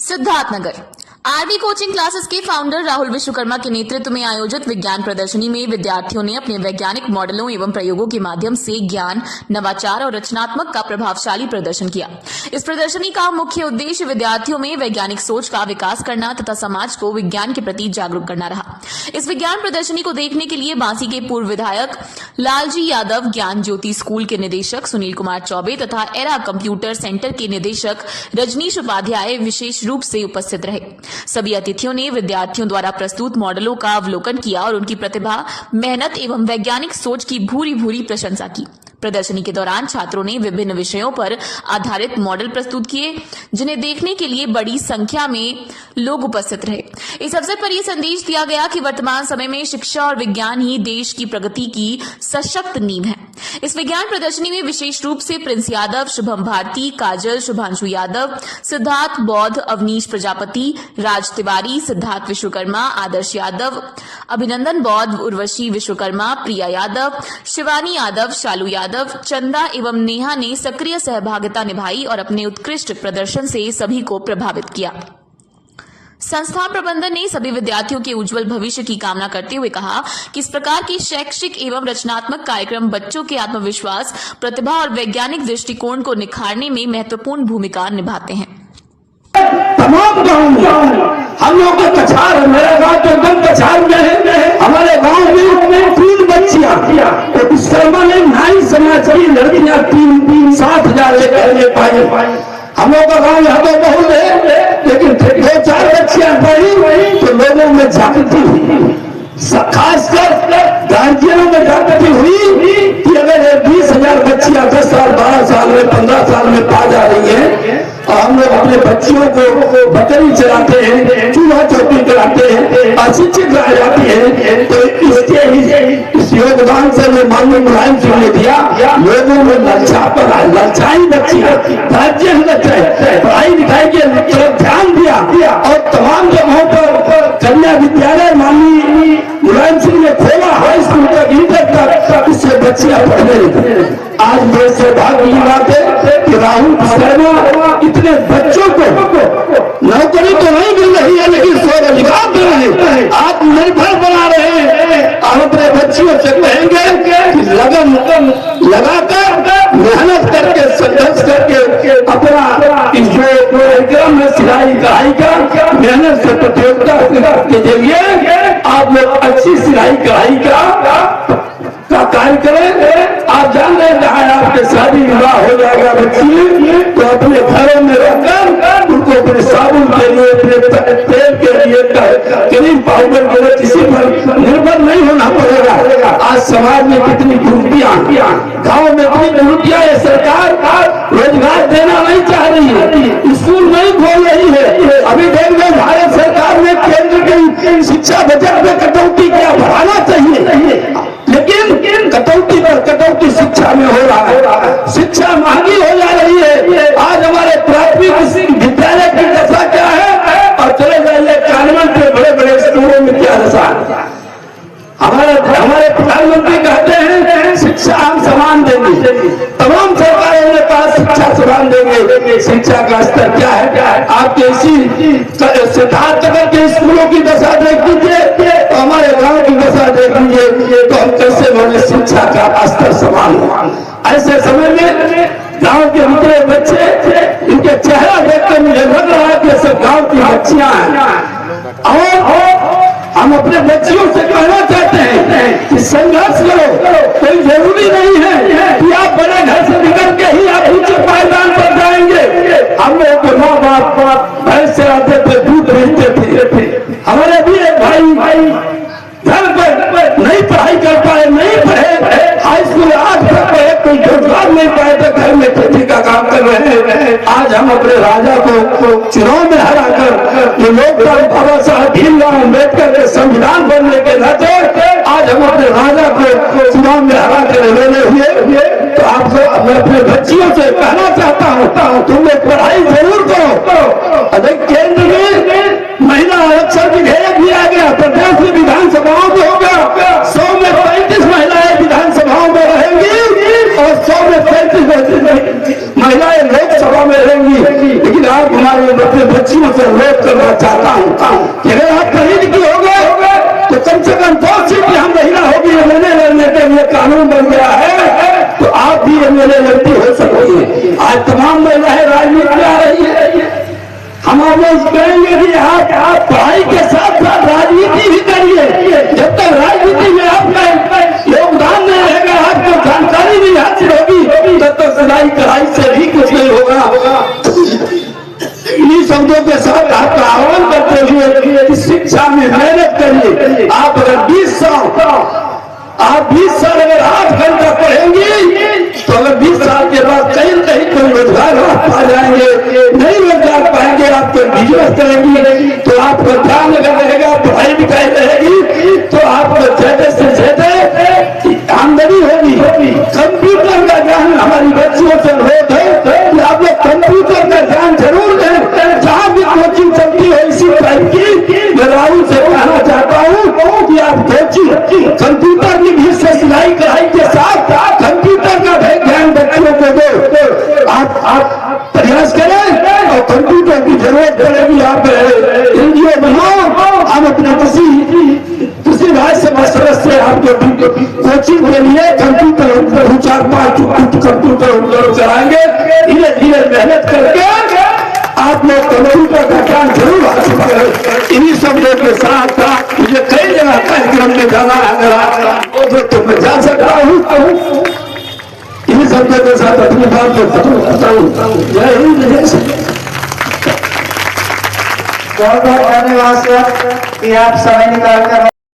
Siddharthnagar RB coaching classes के founder Rahul Vishwakarma के नेतृत्व में आयोजित विज्ञान प्रदर्शनी में विद्यार्थियों ने अपने वैज्ञानिक मॉडलों एवं प्रयोगों के माध्यम से ज्ञान, नवाचार और रचनात्मक का प्रभावशाली प्रदर्शन किया। इस प्रदर्शनी का मुख्य उद्देश्य विद्यार्थियों में वैज्ञानिक सोच का विकास करना तथा समाज को विज्ञान के प्रति जागरूक करना रहा। इस विज्ञान प्रदर्शनी को देखने के लिए बांसी के पूर्व विधायक लालजी यादव, ज्ञान ज्योति स्कूल के निदेशक सुनील कुमार चौबे तथा एरा कंप्यूटर सेंटर के निदेशक रजनीश उपाध्याय विशेष रूप से उपस्थित रहे। सभी अतिथियों ने विद्यार्थियों द्वारा प्रस्तुत मॉडलों का अवलोकन किया और उनकी प्रतिभा, मेहनत एवं वैज्ञानिक सोच की भूरी भूरी प्रशंसा की। प्रदर्शनी के दौरान छात्रों ने विभिन्न विषयों पर आधारित मॉडल प्रस्तुत किए, जिन्हें देखने के लिए बड़ी संख्या में लोग उपस्थित रहे। इस अवसर पर यह संदेश दिया गया कि वर्तमान समय में शिक्षा और विज्ञान ही देश की प्रगति की सशक्त नींव है। इस विज्ञान प्रदर्शनी में विशेष रूप से प्रिंस यादव, शुभम भारती, काजल, शुभांशु यादव, सिद्धार्थ बौद्ध, अवनीश प्रजापति, राज तिवारी, सिद्धार्थ विश्वकर्मा, आदर्श यादव, अभिनंदन बौद्ध, उर्वशी विश्वकर्मा, प्रिया यादव, शिवानी यादव, शालू यादव, चंदा एवं नेहा ने सक्रिय सहभागिता निभाई और अपने उत्कृष्ट प्रदर्शन से सभी को प्रभावित किया। संस्थान प्रबंधन ने सभी विद्यार्थियों के उज्जवल भविष्य की कामना करते हुए कहा कि इस प्रकार के शैक्षिक एवं रचनात्मक कार्यक्रम बच्चों के आत्मविश्वास, प्रतिभा और वैज्ञानिक दृष्टिकोण को निखारने में महत्वपूर्ण भूमिका निभाते हैं। तमाम गाँव हम लोग के कछार, मेरा गांव तो एकदम कछार में है। हमारे गांव में 3 बच्चियां, एक शर्मा ने 9 समाचारी लड़कियां 3-7,000 लेकर पाई। हम लोग का गाँव यहाँ तो बहुत है, लेकिन 2-4 बच्चियां पढ़ी तो लोगों में जागृति हुई, खासकर गार्जियनों में जागृति हुई कि अगर 20,000 बच्चियां 10 साल, 12 साल में, 15 साल में पा जा रही है और हम लोग अपने बच्चियों को बकरी चलाते हैं, चूल्हा चौकी कराते हैं, अशिक्षित रह जाती है, तो इस योगदान से मैं माननीय मुलायम सिंह ने दिया। लोगों में ललचाई बच्चियां, राज्य पढ़ाई लिखाई के तरफ ध्यान दिया और तमाम जगहों पर कन्या विद्यालय माननीय मुलायम सिंह ने खोला, हाई स्कूल तक, इंटर तक, इससे बच्चियां पढ़ने लगी। आज मेरे सौभाग्य की बात है कि राहुल विश्वकर्मा इतने बच्चों को नौकरी तो नहीं मिल रही है, लेकिन स्वरोजगार दे रहे हैं, आत्मनिर्भर बना रहे हैं। हम अपने बच्चियों से कहेंगे कि लगन लगाकर मेहनत करके, संघर्ष करके अपना इस जो कार्यक्रम है सिलाई कढ़ाई का, मेहनत से प्रतियोगिता के जरिए आप लोग अच्छी सिलाई कढ़ाई का कार्य करें। आप जान रहे हैं आपके शादी विवाह हो जाएगा बच्ची, तो अपने घरों में रहकर उनको अपने साबुन के लिए, अपने तेल के लिए, क्रीम पाउडर के लिए किसी पर निर्भर नहीं होना पड़ेगा। आज समाज में कितनी कुरीतियां, गाँव में कितनी कुरीतियां है। सरकार रोजगार देना नहीं चाह रही है, स्कूल नहीं खोल रही है। अभी देख रहे भारत सरकार ने केंद्र की शिक्षा बजट में कटौती क्या बढ़ाना चाहिए, लेकिन कटौती पर कटौती शिक्षा में हो रहा है। शिक्षा महंगी हो जा रही है। आज हमारे प्राथमिक विद्यालय की दशा क्या है और चले जाइए कॉन्वेंट के बड़े बड़े स्कूलों में क्या दशा है। हमारे प्रधानमंत्री कहते हैं शिक्षा हम समान देंगे, तमाम सरकारों ने कहा शिक्षा समान देंगे। शिक्षा का स्तर क्या है? आपके इसी सिद्धार्थनगर के स्कूलों की दशा देख लीजिए, तो हमारे गांव की दशा देख लीजिए, तो हम कैसे बोले शिक्षा का स्तर समान हो। ऐसे समय में गांव के निकले बच्चे, इनके चेहरा देखकर मुझे लग रहा है कि सब गांव की बच्चियां हैं। और हम अपने बच्चियों से कहना चाहते हैं कि संघर्ष करो, कोई जरूरी नहीं है कि आप बड़े घर से निकल के ही आप ऊंचे पायदान पर जाएंगे। हम लोग के माँ बाप भैंस से आते थे, दूध बेचते थे। हमारे भी एक भाई घर पर नहीं पढ़ाई कर पाए, नहीं पढ़े, हाई स्कूल 8 तक पढ़े, कोई रोजगार नहीं पाए तो घर में खेती का काम कर रहे हैं। आज हम अपने राजा को चुनाव में हराकर ये लोकतंत्र बाबा साहब भीमराव अम्बेडकर के संविधान बनने के नाते आज हम अपने राजा को चुनाव में हरा कर लेने हुए। तो आपको मैं अपने बच्चियों से कहना चाहता हूँ, तुम लोग पढ़ाई जरूर करो। अधिक केंद्र में महिला आरक्षण विधेयक भी आ गया, प्रदेश में विधानसभाओं में हो गया। 100 में 35 महिलाएं विधानसभाओं में रहेंगी और 100 में 35 महिलाएं लोकसभा में रहेंगी। लेकिन आप हमारे बच्चियों से अनुरोध करना चाहता हूँ कि अगर आप पढ़ी लिखी हो गए तो कम से कम 2 सीट यहाँ महिला होगी एमएलए लड़ने के लिए कानून बन गया है, तो आप भी एमएलए लड़ती हो सकोगे। आज तमाम महिलाएं राजनीति में आ रही है। हम आप कहेंगे कि आप पढ़ाई के साथ साथ राजनीति भी करिए। जब तक राजनीति में आपका योगदान नहीं रहेगा, आपको जानकारी नहीं हासिल होगी, तब तक सिलाई कढ़ाई से भी कुछ नहीं होगा। इन्हीं शब्दों के साथ आपका आह्वान करते हुए शिक्षा में मेहनत करिए। आप अगर 20 साल अगर 8 घंटा पढ़ेंगी तो अगर 20 साल के बाद कहीं कहीं कोई रोजगार आप पा जाएंगे। नहीं रोजगार पाएंगे, आप कोई बिजनेस करेंगी तो आपका ध्यान अगर रहेगा, पढ़ाई लिखाई रहेगी तो आपको ज्यादा से ज्यादा आमदनी होगी। कंप्यूटर का ज्ञान हमारी बच्चियों से अनुरोध है कि आप लोग कंप्यूटर का ज्ञान जरूर दें। जहाँ भी कोचिंग चलती है इसी टाइप की, मैं राहुल से कहना चाहता हूँ कि आप कोचिंग कंप्यूटर की भी सिलाई कढ़ाई के साथ कंप्यूटर का भी ज्ञान बच्चों को दो। आप प्रयास करें और कंप्यूटर की जरूरत पड़ेगी आप एनजीओ बनाओ। हम अपने किसी राज्यसभा सदस्य आपको कोचिंग के लिए कंप्यूटर 4-5 कंप्यूटर चलाएंगे। धीरे धीरे मेहनत करके आप लोग कंप्यूटर का ज्ञान जरूर हासिल करें। इन्हीं शब्दों के साथ मुझे कई जगह कार्यक्रम में जाना है तो मैं जा सकता हूँ। इन्हीं शब्दों के साथ अपनी बात को खत्म करता हूँ। जय हिंद, जय श्री। बहुत बहुत धन्यवाद सर कि आप समय निकाल कर